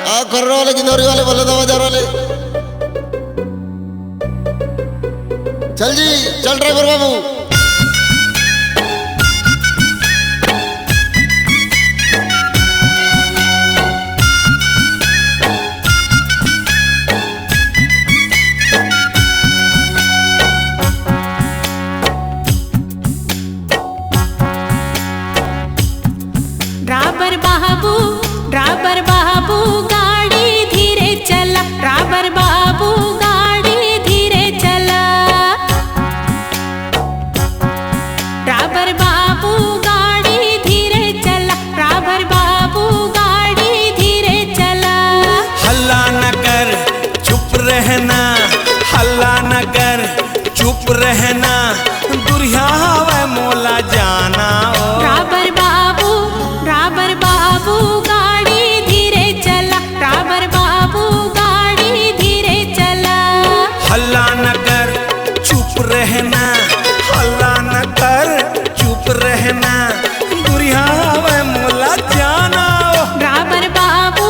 कर्रा वाले गिनौरी वाले बल्ले बाजार वाले चल जी चल ड्राइवर बाबू। ड्राइवर बाबू गाड़ी धीरे चला, ड्राइवर बाबू गाड़ी धीरे चला, ड्राइवर बाबू गाड़ी धीरे चला, ड्राइवर बाबू गाड़ी धीरे चला। हल्ला न कर चुप रहना, हल्ला न कर चुप रहना, दुरिया वे मोला जाना। ड्राइवर बाबू गाड़ी धीरे चला, ड्राइवर बाबू गाड़ी धीरे चला। हल्ला न कर चुप रहना, हल्ला न कर चुप रहना, दुरिया वे मोला जाना। ड्राइवर बाबू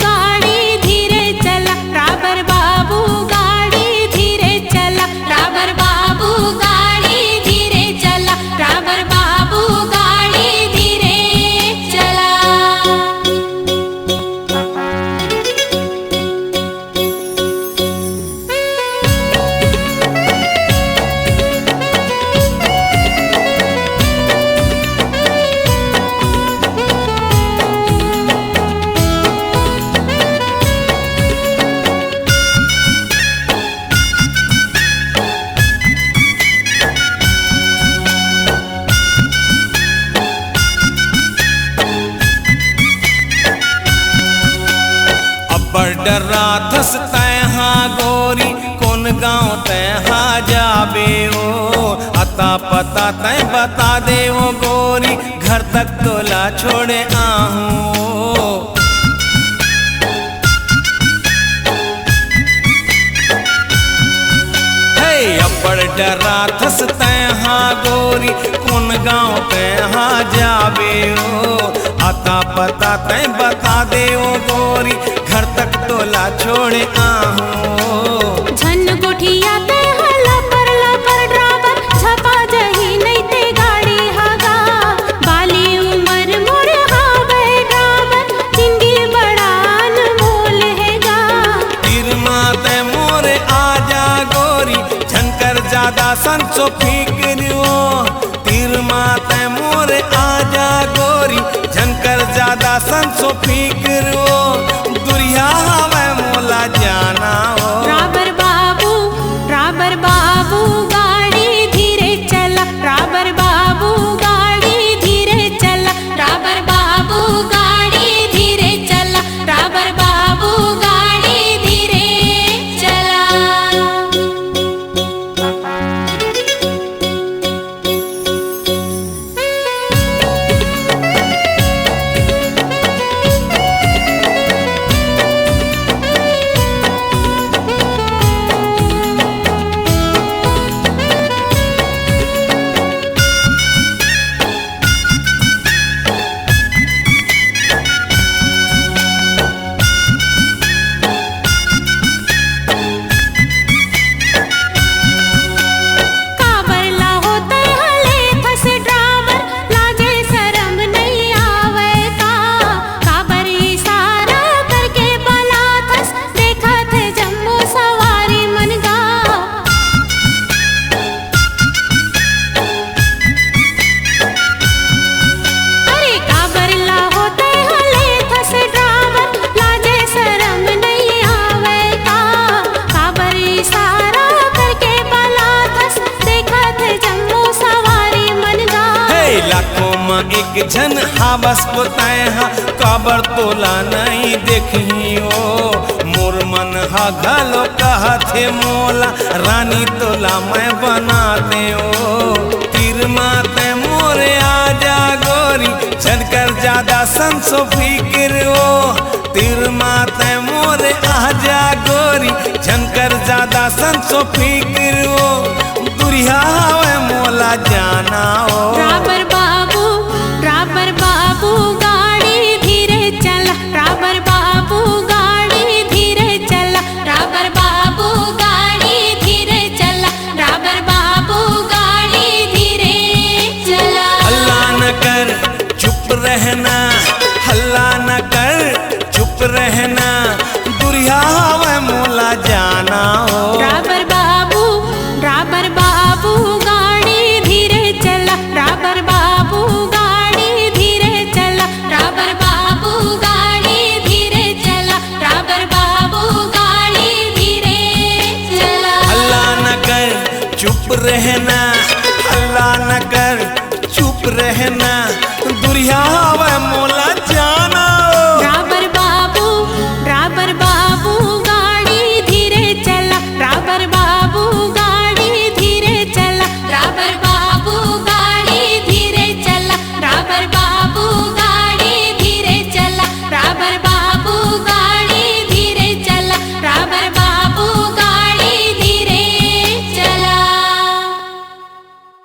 गाड़ी धीरे चला, ड्राइवर बाबू गाड़ी धीरे चला, ड्राइवर बाबू गाड़ी धीरे चला, ड्राइवर बाबू गाड़ी धीरे चला। डरा धस तैहा गोरी कौन गाँव तैहा जाबे ओ, अता पता तय बता दे वो गोरी, घर तक तोला छोड़े आहूं। हे अब्बड़ डरा धस तैहा गोरी कौन गाँव तैहा जाबे ओ, अता पता तय बता दे वो गोरी, घर तक तोला छोड़े आहूं। झन गोठिया ते लपर ड्राइवर छपा जही नहीं ते गाड़ी हागा, बाली उमर मोर हावे ड्राइवर, जिंदगी बड़ा अनमोल हैगा। तीर माते मोरे आजा गोरी, झनकर ज्यादा संसो फिक्रियो, तीर माते मोरे आजा गोरी, झनकर ज्यादा संसो फिक्रियो, दुरिया वे मोला जाना। ड्राइवर बाबू गाड़ी धीरे चला, ड्राइवर बाबू गाड़ी धीरे चला, ड्राइवर बाबू गाड़ी धीरे चला, ड्राइवर बाबू गाड़ी धीरे चला। एक झन हावस को तैहा काबर तोला नहीं देखियो, मोर मन हा घलो कहथे मोला, रानी तोला मैं बना दे ओ। तीर माते मोरे आजा गोरी, झनकर ज्यादा संसो फिक्र ओ, तीर माते मोरे आजा गोरी, झनकर ज्यादा संसो फिक्र ओ, दुरिया वे मोला जाना ओ। ड्राइवर बाबू गाड़ी धीरे चला, चुप रहना हल्ला न कर